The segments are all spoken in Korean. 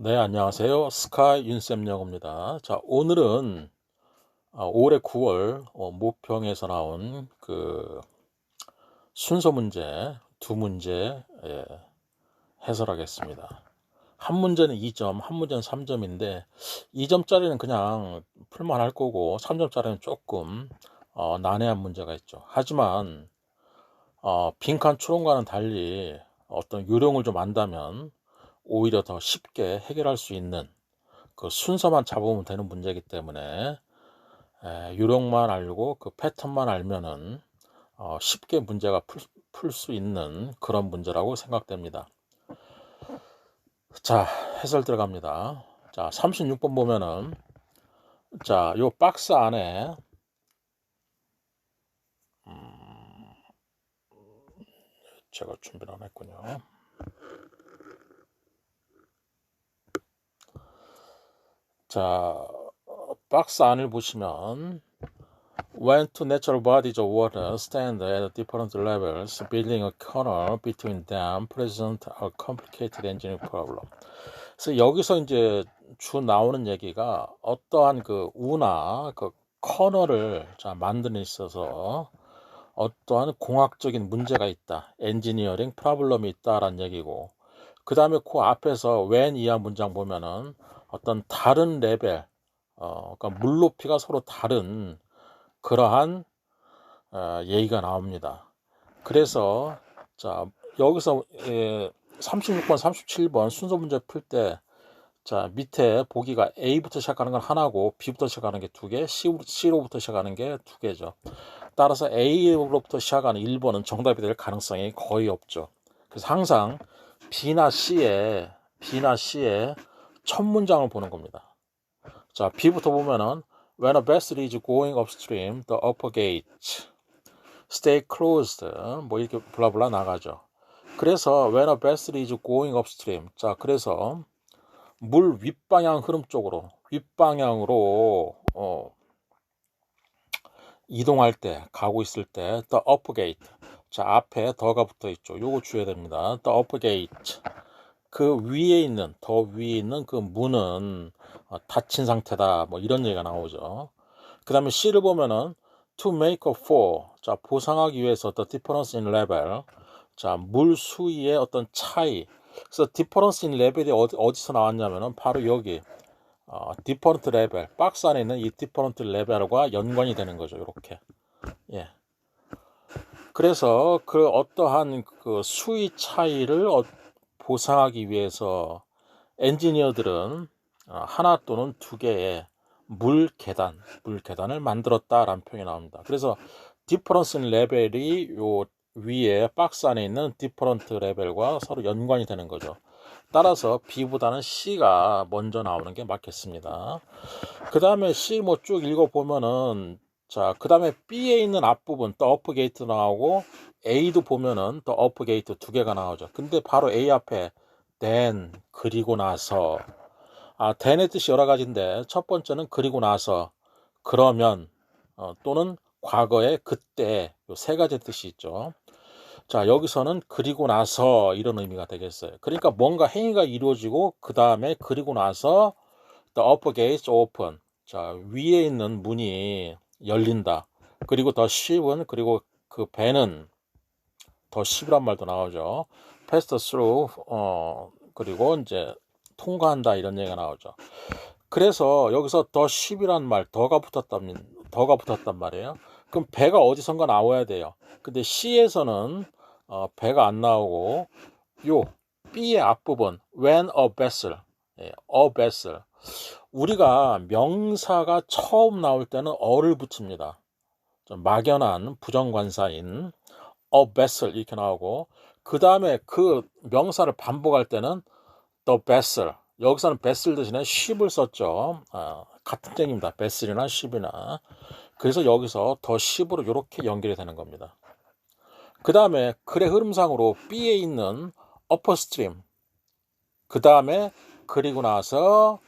네, 안녕하세요. 스카이 윤쌤 영어입니다. 자, 오늘은 올해 9월 모평에서 나온 그 순서 문제 두 문제 해설하겠습니다. 한 문제는 2점, 한 문제는 3점인데 2점짜리는 그냥 풀만 할 거고 3점짜리는 조금 난해한 문제가 있죠. 하지만 빈칸 추론과는 달리 어떤 요령을 좀 안다면 오히려 더 쉽게 해결할 수 있는 그 순서만 잡으면 되는 문제이기 때문에 요령만 알고 그 패턴만 알면은 쉽게 문제가 풀 수 있는 그런 문제라고 생각됩니다. 자, 해설 들어갑니다. 자, 36번 보면은 자, 요 박스 안에 제가 준비를 안 했군요. 자, 박스 안을 보시면 When two natural bodies of water stand at different levels, building a corner between them present a complicated engineering problem. 그래서 여기서 이제 주 나오는 얘기가 어떠한 그 우나 그 커널을 만드는 데 있어서 어떠한 공학적인 문제가 있다, 엔지니어링 프로블럼이 있다라는 얘기고, 그 다음에 그 앞에서 when 이하 문장 보면은 어떤 다른 레벨, 그러니까 물 높이가 서로 다른 그러한 얘기가 나옵니다. 그래서 자 여기서 36번, 37번 순서 문제 풀 때 자 밑에 보기가 A부터 시작하는 건 하나고 B부터 시작하는 게 두 개, C로부터 시작하는 게 두 개죠. 따라서 A로부터 시작하는 1번은 정답이 될 가능성이 거의 없죠. 그래서 항상 B나 C의 첫 문장을 보는 겁니다. 자, B부터 보면은 When a vessel is going upstream, the upper gate stay closed. 뭐 이렇게 블라블라 나가죠. 그래서 when a vessel is going upstream. 자, 그래서 물 윗방향 흐름 쪽으로 윗방향으로 이동할 때 가고 있을 때 the upper gate. 자, 앞에 더가 붙어 있죠. 요거 주셔야 됩니다. the upper gate. 그 위에 있는 더 위에 있는 그 문은 닫힌 상태다. 뭐 이런 얘기가 나오죠. 그 다음에 C를 보면은 to make up for, 자, 보상하기 위해서 the difference in level, 자, 물 수위의 어떤 차이. 그래서 difference in level이 어디서 나왔냐면은 바로 여기 different level, 박스 안에 있는 이 different level과 연관이 되는 거죠. 이렇게. 예. 그래서 그 어떠한 그 수위 차이를 보상하기 위해서 엔지니어들은 하나 또는 두 개의 물 계단을 만들었다라는 표현이 나옵니다. 그래서 디퍼런스 레벨이 요 위에 박스 안에 있는 디퍼런트 레벨과 서로 연관이 되는 거죠. 따라서 B보다는 C가 먼저 나오는 게 맞겠습니다. 그 다음에 C 뭐 쭉 읽어보면은 자, 그 다음에 B에 있는 앞부분 더 어프 게이트 나오고 A도 보면은 더 어프 게이트 두 개가 나오죠. 근데 바로 A 앞에 then 그리고 나서 then의 뜻이 여러 가지인데 첫 번째는 그리고 나서, 그러면 또는 과거에 그때, 요 세 가지 뜻이 있죠. 자, 여기서는 그리고 나서 이런 의미가 되겠어요. 그러니까 뭔가 행위가 이루어지고 그 다음에 그리고 나서 the upper gates open. 자, 위에 있는 문이 열린다. 그리고 the ship은, 그리고 그 배는 더 ship이란 말도 나오죠. pass through, 그리고 이제 통과한다 이런 얘기가 나오죠. 그래서 여기서 더 ship이란 말, 더가 붙었단 말이에요. 그럼 배가 어디선가 나와야 돼요. 근데 C에서는 배가 안 나오고 요 B의 앞부분 when a vessel, a vessel. 우리가 명사가 처음 나올 때는 어를 붙입니다. 좀 막연한 부정관사인 a vessel 이렇게 나오고, 그 다음에 그 명사를 반복할 때는 the vessel. 여기서는 vessel 대신에 ship을 썼죠. 같은 땡입니다. vessel이나 ship이나. 그래서 여기서 더 ship으로 이렇게 연결이 되는 겁니다. 그 다음에 글의 흐름상으로 B에 있는 upper stream, 그 다음에 그리고 나서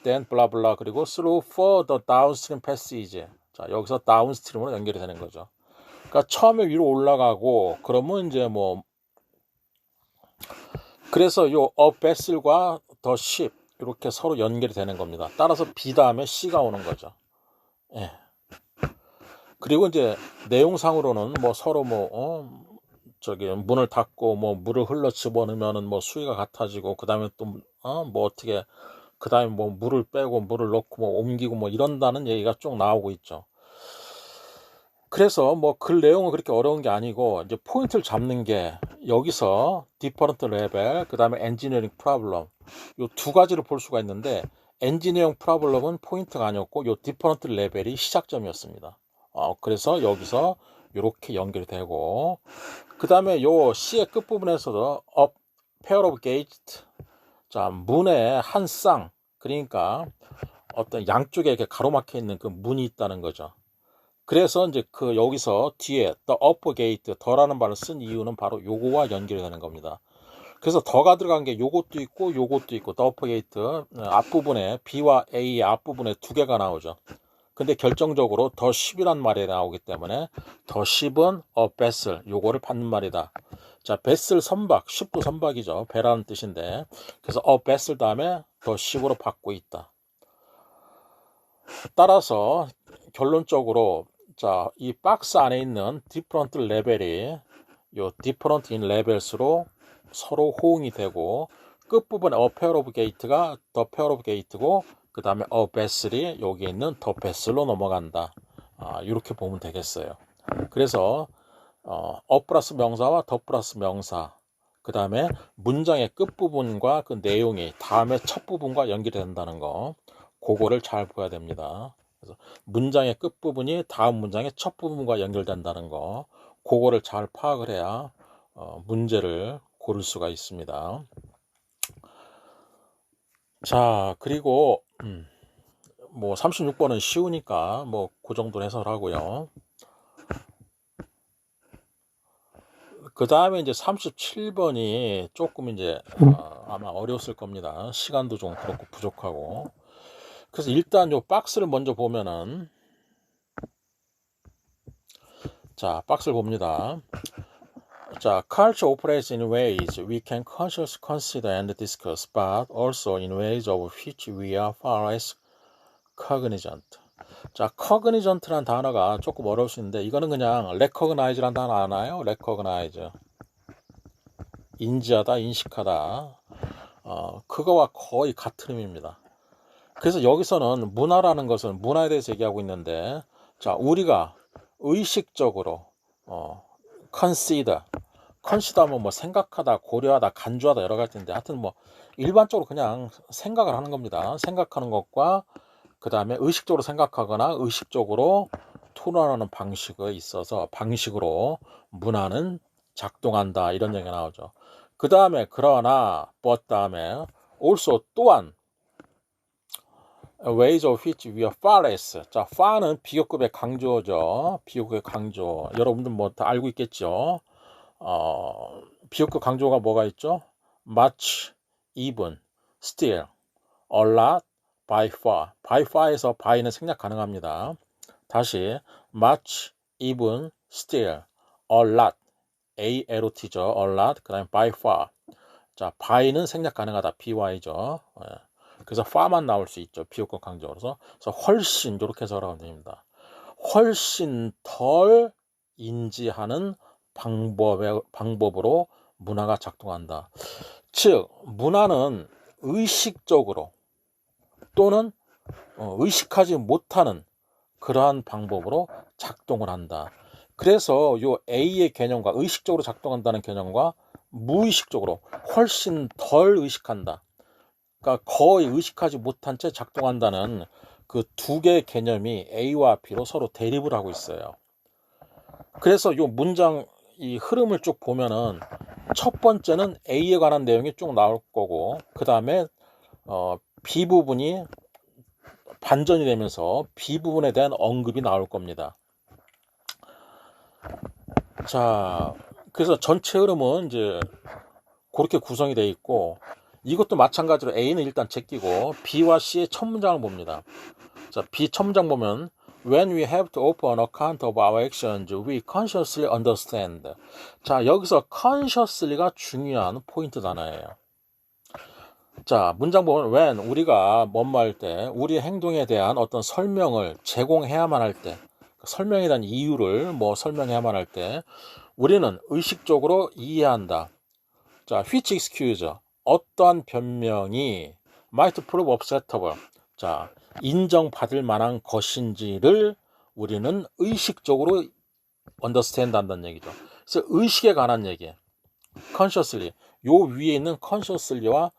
then 블라블라 그리고 through for the downstream passage. 자, 여기서 downstream으로 연결이 되는 거죠. 그러니까 처음에 위로 올라가고 그러면 이제 뭐 그래서 요 a vessel과 the ship, 이렇게 서로 연결이 되는 겁니다. 따라서 B 다음에 C가 오는 거죠. 예. 그리고 이제 내용상으로는 뭐 서로 문을 닫고 뭐 물을 흘러 집어넣으면은 뭐 수위가 같아지고, 그 다음에 또 뭐 어떻게, 그 다음에 뭐 물을 빼고 물을 넣고 뭐 옮기고 뭐 이런다는 얘기가 쭉 나오고 있죠. 그래서 뭐 글 내용은 그렇게 어려운 게 아니고, 이제 포인트를 잡는 게 여기서 different level, 그 다음에 engineering problem, 요 두 가지를 볼 수가 있는데, 엔지니어링 프로블럼은 포인트가 아니었고 요 different level이 시작점이었습니다. 그래서 여기서 이렇게 연결이 되고, 그 다음에 요 C의 끝부분에서도 a pair of gates, 자, 문의 한 쌍, 그러니까 어떤 양쪽에 이렇게 가로막혀 있는 그 문이 있다는 거죠. 그래서 이제 그 여기서 뒤에 the upper gate, 더라는 말을 쓴 이유는 바로 요거와 연결이 되는 겁니다. 그래서 더가 들어간 게 요것도 있고 요것도 있고, the upper gate 앞부분에 B와 A의 앞부분에 두 개가 나오죠. 근데 결정적으로 더 10이란 말이 나오기 때문에 더 10은 vessel, 요거를 받는 말이다. 자, vessel 선박, 10도 선박이죠. 배라는 뜻인데, 그래서 vessel 다음에 더 10으로 받고 있다. 따라서 결론적으로, 자, 이 박스 안에 있는 different level이 요 different in levels로 서로 호응이 되고, 끝부분에 a pair of gate가 the pair of gate고, 그 다음에 vessel이 여기 있는 the vessel로 넘어간다. 이렇게 보면 되겠어요. 그래서 a 플러스 명사와 the 플러스 명사, 그 다음에 문장의 끝부분과 그 내용이 다음에 첫 부분과 연결이 된다는 거, 그거를 잘 봐야 됩니다. 그래서 문장의 끝부분이 다음 문장의 첫 부분과 연결된다는 거, 그거를 잘 파악을 해야 문제를 고를 수가 있습니다. 자, 그리고 뭐 36번은 쉬우니까 뭐 그 정도 해설하고요. 그 다음에 이제 37번이 조금 이제 아마 어려웠을 겁니다. 시간도 좀 그렇고 부족하고. 그래서 일단 요 박스를 먼저 보면은, 자, 박스를 봅니다. 자, culture operates in ways we can consciously consider and discuss, but also in ways of which we are far less cognizant. 자, cognizant라는 단어가 조금 어려울 수 있는데, 이거는 그냥 recognize라는 단어 아나요? recognize. 인지하다, 인식하다. 그거와 거의 같은 의미입니다. 그래서 여기서는 문화라는 것은 문화에 대해서 얘기하고 있는데, 자, 우리가 의식적으로 consider 하면 뭐 생각하다, 고려하다, 간주하다 여러 가지인데, 하여튼 뭐 일반적으로 그냥 생각을 하는 겁니다. 생각하는 것과 그 다음에 의식적으로 생각하거나 의식적으로 토론하는 방식에 있어서 방식으로 문화는 작동한다, 이런 얘기가 나오죠. 그 다음에 그러나 but 다음에 also 또한 ways of which we are far less. 자, far는 비교급의 강조죠. 비교급의 강조. 여러분들 뭐 다 알고 있겠죠. 비교급 강조가 뭐가 있죠? much, even, still, a lot, by far. by far에서 by는 생략 가능합니다. 다시 much, even, still, a lot, A-L-T죠. a lot, 그 다음에 by far. 자, by는 생략 가능하다. by죠. 그래서 far만 나올 수 있죠. 비교급 강조로서. 그래서 훨씬, 이렇게 해석하면 됩니다. 훨씬 덜 인지하는 방법으로 문화가 작동한다. 즉, 문화는 의식적으로 또는 의식하지 못하는 그러한 방법으로 작동을 한다. 그래서 요 A의 개념과 의식적으로 작동한다는 개념과 무의식적으로 훨씬 덜 의식한다, 그러니까 거의 의식하지 못한 채 작동한다는 그 두 개의 개념이 A와 B로 서로 대립을 하고 있어요. 그래서 요 문장 이 흐름을 쭉 보면은 첫 번째는 A에 관한 내용이 쭉 나올 거고, 그 다음에 B 부분이 반전이 되면서 B 부분에 대한 언급이 나올 겁니다. 자, 그래서 전체 흐름은 이제 그렇게 구성이 되어 있고, 이것도 마찬가지로 A는 일단 제끼고 B와 C의 첫 문장을 봅니다. 자, B 첫 문장 보면 When we have to open account of our actions, we consciously understand. 자, 여기서 consciously가 중요한 포인트 단어예요. 자, 문장 보면 when 우리가 뭐뭐 할 때 우리 행동에 대한 어떤 설명을 제공해야만 할 때 설명에 대한 이유를 뭐 설명해야만 할 때 우리는 의식적으로 이해한다. 자, which excuse 어떠한 변명이 might prove acceptable 자, 인정받을 만한 것인지를 우리는 의식적으로 understand 한다는 얘기죠. 그래서 의식에 관한 얘기 consciously 요 위에 있는 consciously와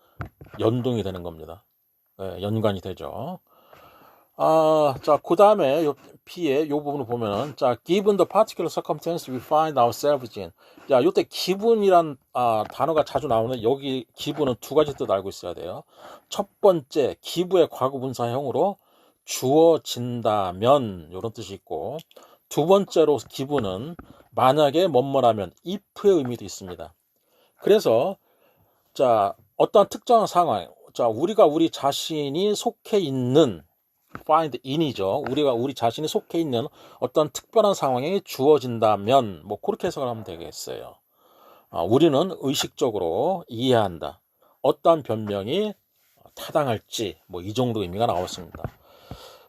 연동이 되는 겁니다. 네, 연관이 되죠. 자, 그 다음에 B의 요 부분을 보면은, 자, given the particular circumstance we find ourselves in. 자, 요때 기분이란 단어가 자주 나오는 여기 기분은 두 가지 뜻 알고 있어야 돼요. 첫 번째, 기부의 과거분사형으로 주어진다면, 요런 뜻이 있고, 두 번째로 기부는 만약에 뭐뭐라면, if의 의미도 있습니다. 그래서, 자, 어떤 특정한 상황, 자, 우리가 우리 자신이 속해 있는 find in이죠. 우리가 우리 자신이 속해 있는 어떤 특별한 상황에 주어진다면 뭐 그렇게 해석을 하면 되겠어요. 우리는 의식적으로 이해한다. 어떠한 변명이 타당할지 뭐 이 정도 의미가 나왔습니다.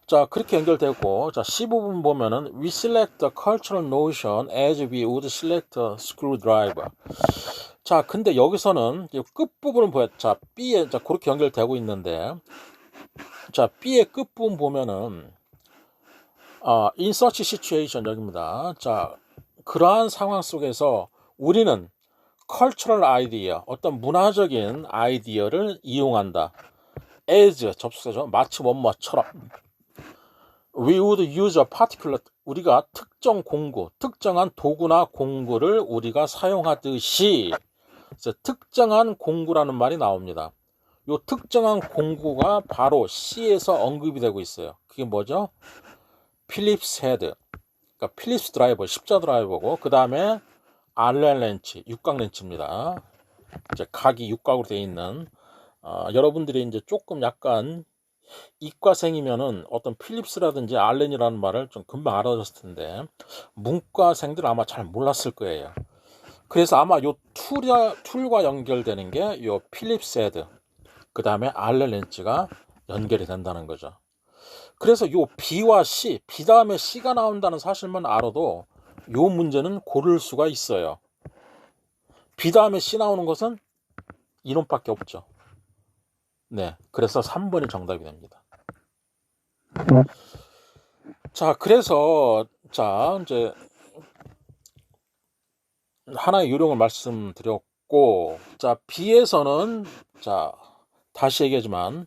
자, 그렇게 연결되고 자, C 부분 보면은 we select the cultural notion as we would select a screwdriver. 자, 근데 여기서는 끝부분을 보여. 자, B에 자, 그렇게 연결되고 있는데 자, B의 끝부분 보면은 in such situation 여기입니다. 자, 그러한 상황 속에서 우리는 cultural idea, 어떤 문화적인 아이디어를 이용한다. as 접속사죠. 마치 뭐뭐처럼 we would use a particular 우리가 특정 공구, 특정한 도구나 공구를 우리가 사용하듯이 그래서 특정한 공구라는 말이 나옵니다. 요 특정한 공구가 바로 C에서 언급이 되고 있어요. 그게 뭐죠? 필립스 헤드, 그러니까 필립스 드라이버, 십자 드라이버고 그 다음에 알렌 렌치, 육각 렌치입니다. 이제 각이 육각으로 되어 있는 여러분들이 이제 조금 약간 이과생이면은 어떤 필립스라든지 알렌이라는 말을 좀 금방 알아들었을 텐데 문과생들 아마 잘 몰랐을 거예요. 그래서 아마 요 툴과 연결되는 게 요 필립스 헤드, 그 다음에 알렌 렌치가 연결이 된다는 거죠. 그래서 요 B와 C, B 다음에 C가 나온다는 사실만 알아도 요 문제는 고를 수가 있어요. B 다음에 C 나오는 것은 이놈밖에 없죠. 네, 그래서 3번이 정답이 됩니다. 자, 그래서 자 이제 하나의 요령을 말씀드렸고, 자 B에서는 자 다시 얘기하지만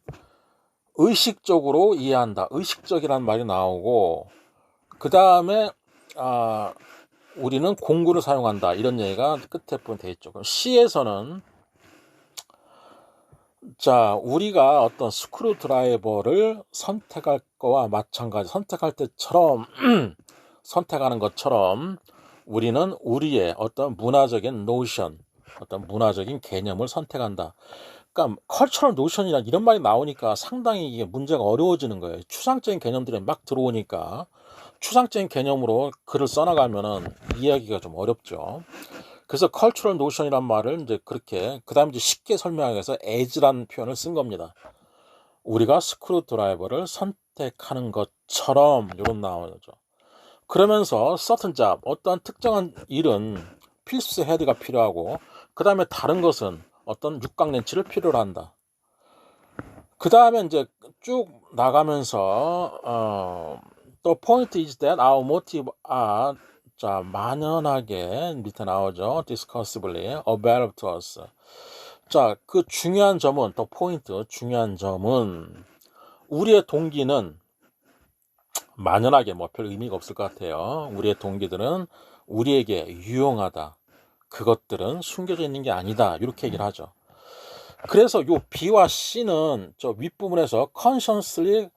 의식적으로 이해한다. 의식적이라는 말이 나오고 그 다음에 우리는 공구를 사용한다. 이런 얘기가 끝에 보면 되어 있죠. 그럼 C에서는 자 우리가 어떤 스크루 드라이버를 선택할 거와 마찬가지 선택할 때처럼 선택하는 것처럼 우리는 우리의 어떤 문화적인 노션, 어떤 문화적인 개념을 선택한다. 그러니까 컬처럴 노션이란 이런 말이 나오니까 상당히 이게 문제가 어려워지는 거예요. 추상적인 개념들이 막 들어오니까 추상적인 개념으로 글을 써나가면은 이해하기가 좀 어렵죠. 그래서 컬처럴 노션이란 말을 이제 그렇게 그다음 이제 쉽게 설명하기 위해서 as라는 표현을 쓴 겁니다. 우리가 스크루 드라이버를 선택하는 것처럼 이런 나오죠. 그러면서 certain job 어떤 특정한 일은 필수 헤드가 필요하고 그 다음에 다른 것은 어떤 육각 렌치를 필요로 한다. 그 다음에 이제 쭉 나가면서 The point is that our motive are 자 만연하게 밑에 나오죠. discussibly available to us. 자, 그 중요한 점은 the point 중요한 점은 우리의 동기는 만연하게 뭐 별 의미가 없을 것 같아요. 우리의 동기들은 우리에게 유용하다. 그것들은 숨겨져 있는 게 아니다. 이렇게 얘기를 하죠. 그래서 요 B와 C는 저 윗부분에서 consciously,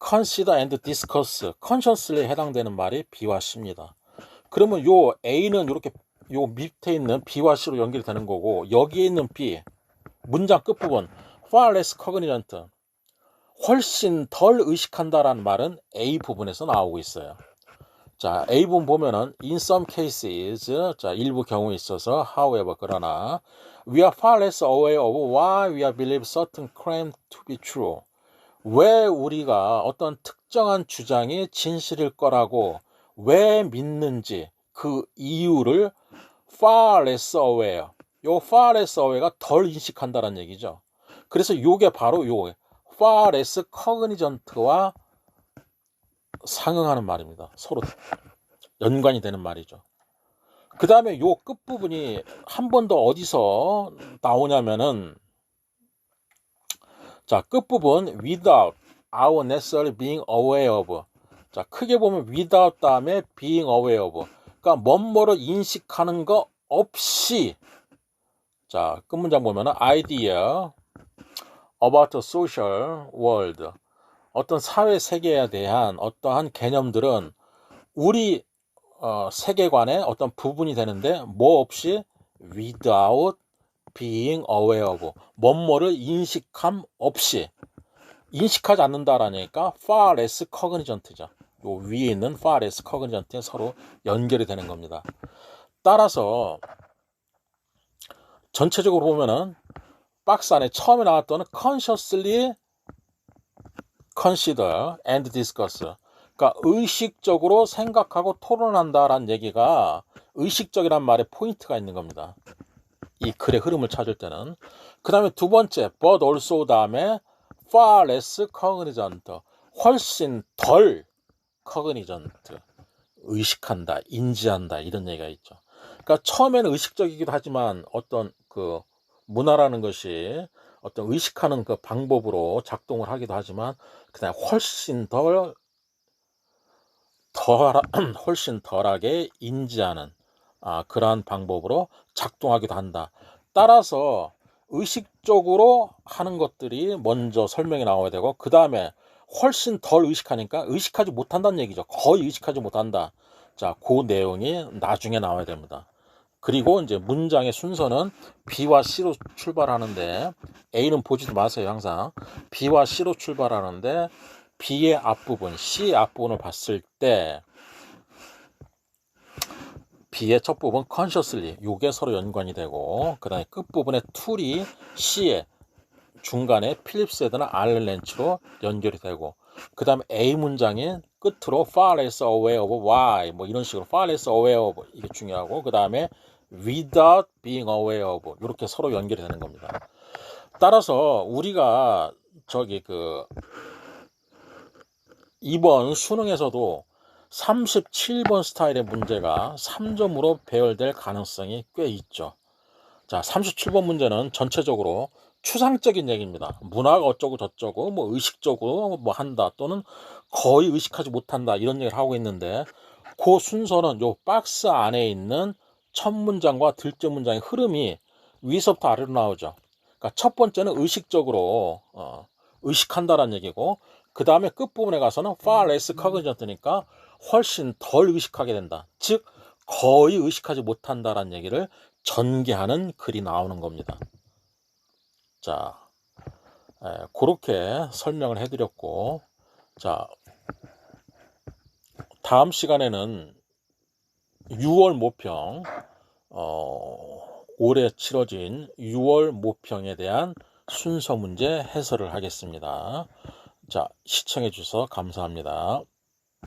consider and discuss, consciously 해당되는 말이 B와 C입니다. 그러면 요 A는 이렇게 요 밑에 있는 B와 C로 연결이 되는 거고 여기에 있는 B, 문장 끝부분 far less cognizant, 훨씬 덜 의식한다라는 말은 A 부분에서 나오고 있어요. 자, A 부분 보면은 in some cases 자 일부 경우에 있어서 however 그러나 We are far less aware of why we believe certain claim to be true. 왜 우리가 어떤 특정한 주장이 진실일 거라고 왜 믿는지 그 이유를 far less aware. 요 far less aware가 덜 인식한다는 얘기죠. 그래서 요게 바로 요 far less cognizant와 상응하는 말입니다. 서로 연관이 되는 말이죠. 그 다음에 요 끝부분이 한 번 더 어디서 나오냐면은, 자, 끝부분 without our necessarily being aware of. 자, 크게 보면 without 다음에 being aware of. 그러니까 뭐뭐를 인식하는 거 없이. 자, 끝 문장 보면은 idea about the social world. 어떤 사회 세계에 대한 어떠한 개념들은 우리 세계관의 어떤 부분이 되는데 뭐 없이 without being aware of. 뭐뭐를 인식함 없이. 인식하지 않는다라니까 far less cognizant죠. 요 위에 있는 far less cognizant에 서로 연결이 되는 겁니다. 따라서 전체적으로 보면은 박스 안에 처음에 나왔던 consciously consider and discuss. 그러니까 의식적으로 생각하고 토론한다라는 얘기가 의식적이란 말에 포인트가 있는 겁니다. 이 글의 흐름을 찾을 때는. 그 다음에 두 번째 but also 다음에 far less cognizant. 훨씬 덜 cognizant. 의식한다, 인지한다 이런 얘기가 있죠. 그러니까 처음에는 의식적이기도 하지만 어떤 그 문화라는 것이 어떤 의식하는 그 방법으로 작동을 하기도 하지만 그냥 훨씬 훨씬 덜하게 인지하는 그러한 방법으로 작동하기도 한다. 따라서 의식적으로 하는 것들이 먼저 설명이 나와야 되고 그 다음에 훨씬 덜 의식하니까 의식하지 못한다는 얘기죠. 거의 의식하지 못한다. 자, 그 내용이 나중에 나와야 됩니다. 그리고 이제 문장의 순서는 B와 C로 출발하는데 A는 보지도 마세요. 항상 B와 C로 출발하는데 B의 앞부분, C의 앞부분을 봤을 때 B의 첫 부분 consciously 요게 서로 연관이 되고 그 다음에 끝부분의 tool이 C의 중간에 필립스 헤드나 알렌 렌치로 연결이 되고 그 다음에 A 문장인 끝으로 far less aware of why 뭐 이런 식으로 far less aware of 이게 중요하고 그 다음에 without being aware of 이렇게 서로 연결이 되는 겁니다. 따라서 우리가 이번 수능에서도 37번 스타일의 문제가 3점으로 배열될 가능성이 꽤 있죠. 자, 37번 문제는 전체적으로 추상적인 얘기입니다. 문화가 어쩌고 저쩌고 뭐 의식적으로 뭐 한다 또는 거의 의식하지 못한다 이런 얘기를 하고 있는데 그 순서는 요 박스 안에 있는 첫 문장과 둘째 문장의 흐름이 위서부터 아래로 나오죠. 그러니까 첫 번째는 의식적으로 의식한다라는 얘기고 그 다음에 끝부분에 가서는 far less cognizant니까 훨씬 덜 의식하게 된다. 즉 거의 의식하지 못한다라는 얘기를 전개하는 글이 나오는 겁니다. 자, 그렇게 설명을 해드렸고 자, 다음 시간에는 6월 모평 올해 치러진 6월 모평에 대한 순서 문제 해설을 하겠습니다. 자, 시청해 주셔서 감사합니다.